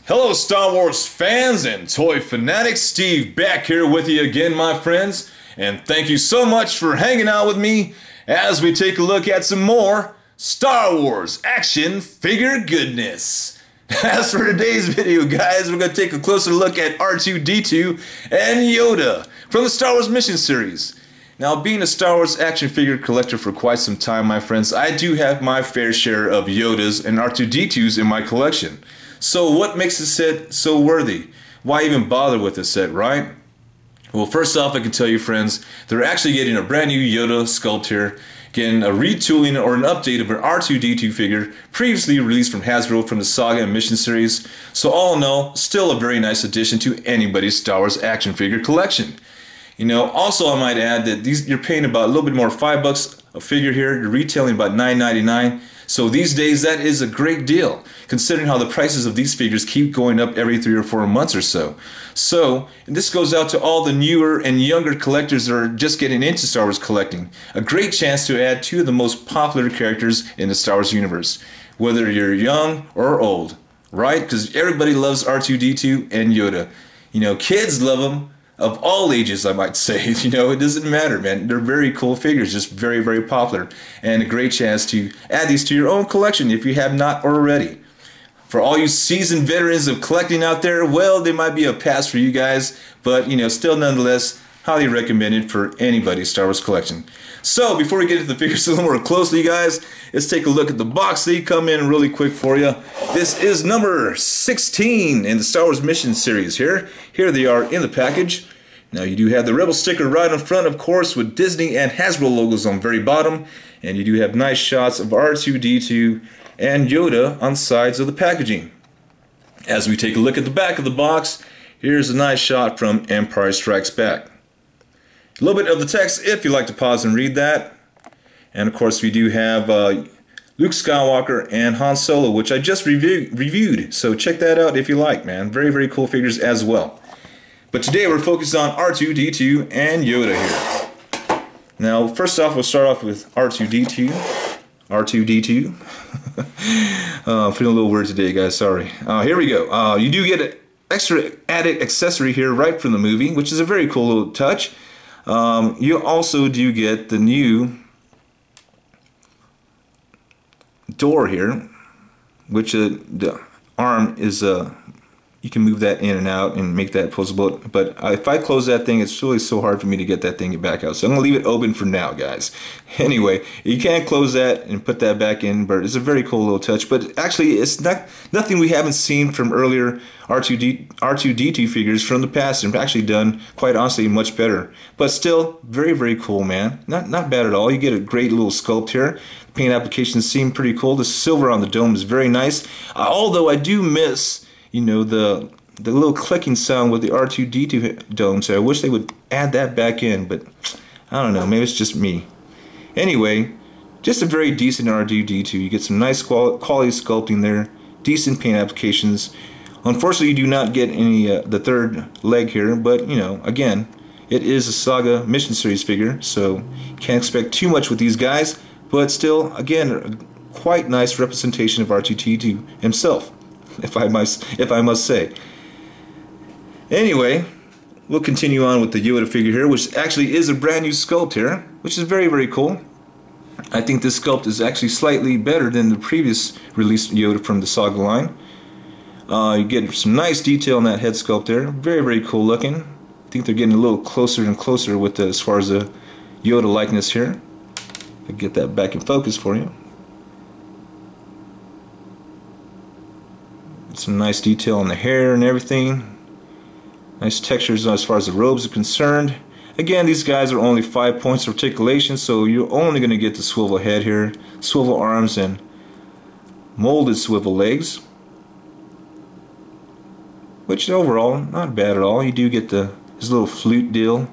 Hello Star Wars fans and toy fanatics, Steve back here with you again, my friends, and thank you so much for hanging out with me as we take a look at some more Star Wars action figure goodness. As for today's video, guys, we're going to take a closer look at R2-D2 and Yoda from the Star Wars Mission series. Now, being a Star Wars action figure collector for quite some time, my friends, I do have my fair share of Yodas and R2-D2s in my collection. So what makes this set so worthy? Why even bother with this set, right? Well, first off, I can tell you, friends, they're actually getting a brand new Yoda sculpt here, getting a retooling or an update of an R2-D2 figure previously released from Hasbro from the Saga and Mission series. So all in all, still a very nice addition to anybody's Star Wars action figure collection. You know, also I might add that you're paying about a little bit more, $5 a figure here. You're retailing about $9.99. So these days that is a great deal, considering how the prices of these figures keep going up every 3 or 4 months or so. So this goes out to all the newer and younger collectors that are just getting into Star Wars collecting. A great chance to add 2 of the most popular characters in the Star Wars universe, whether you're young or old, right? Because everybody loves R2-D2 and Yoda. You know, kids love them. Of all ages, I might say. You know, it doesn't matter, man. They're very cool figures, just very, very popular. And a great chance to add these to your own collection if you have not already. For all you seasoned veterans of collecting out there, well, they might be a pass for you guys. But, you know, still nonetheless, highly recommended for anybody's Star Wars collection. So, before we get into the figures a little more closely, guys, let's take a look at the box. They come in really quick for you. This is number 16 in the Star Wars Mission series here. Here they are in the package. Now, you do have the Rebel sticker right in front, of course, with Disney and Hasbro logos on the very bottom. And you do have nice shots of R2-D2 and Yoda on sides of the packaging. As we take a look at the back of the box, here's a nice shot from Empire Strikes Back. A little bit of the text if you like to pause and read that. And of course we do have Luke Skywalker and Han Solo, which I just reviewed. So check that out if you like, man. Very, very cool figures as well. But today we're focused on R2-D2 and Yoda here. Now, first off, we'll start off with R2-D2. R2-D2. Feeling a little weird today, guys. Sorry. Here we go. You do get an extra added accessory here right from the movie, which is a very cool little touch. You also do get the new door here, which the arm is you can move that in and out and make that posable. But if I close that thing, it's really so hard for me to get that thing back out. So I'm gonna leave it open for now, guys. Anyway, you can't close that and put that back in, but it's a very cool little touch. But actually, it's nothing we haven't seen from earlier R2-D2 figures from the past, and actually done, quite honestly, much better. But still, very, very cool, man. Not bad at all. You get a great little sculpt here. The paint applications seem pretty cool. The silver on the dome is very nice. Although I do miss, you know, the little clicking sound with the R2-D2 dome, so I wish they would add that back in, but I don't know, maybe it's just me. Anyway, just a very decent R2-D2. You get some nice quality sculpting there, decent paint applications. Unfortunately, you do not get any the third leg here, but, you know, again, it is a Saga Mission Series figure, so can't expect too much with these guys, but still, again, a quite nice representation of R2-D2 himself. If I must say. Anyway, we'll continue on with the Yoda figure here, which actually is a brand new sculpt here, which is very, very cool. I think this sculpt is actually slightly better than the previous released Yoda from the Saga line. You get some nice detail in that head sculpt there. Very, very cool looking. I think they're getting a little closer and closer with as far as the Yoda likeness here. If I get that back in focus for you. Some nice detail on the hair and everything. Nice textures as far as the robes are concerned. Again, these guys are only 5 points of articulation, so you're only going to get the swivel head here, swivel arms, and molded swivel legs. Which overall, not bad at all. You do get his little flute deal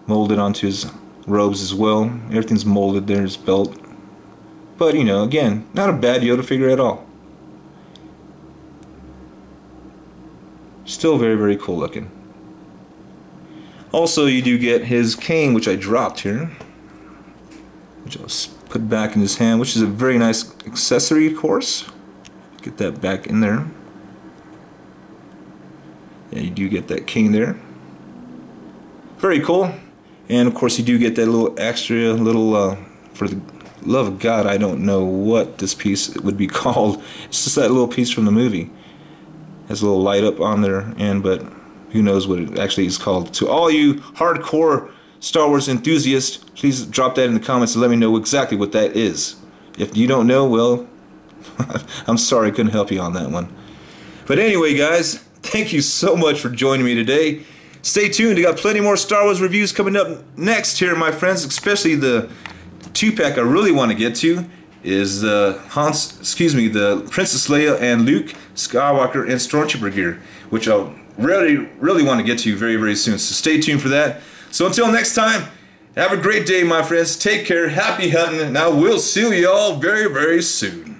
molded onto his robes as well. Everything's molded there, his belt. But, you know, again, not a bad Yoda figure at all. Still very, very cool looking. Also, you do get his cane, which I dropped here, which I'll put back in his hand, which is a very nice accessory, of course. Get that back in there. Yeah, you do get that cane there. Very cool. And of course you do get that little extra little, for the love of God, I don't know what this piece would be called. It's just that little piece from the movie. Has a little light up on there, but who knows what it actually is called. To all you hardcore Star Wars enthusiasts, please drop that in the comments and let me know exactly what that is. If you don't know, well, I'm sorry I couldn't help you on that one. But anyway, guys, thank you so much for joining me today. Stay tuned, I got plenty more Star Wars reviews coming up next here, my friends, especially the 2-pack I really want to get to is the Princess Leia and Luke Skywalker and Stormtrooper gear, which I'll really want to get to very, very soon. So stay tuned for that. So until next time, have a great day, my friends. Take care, happy hunting, and I will see you all very, very soon.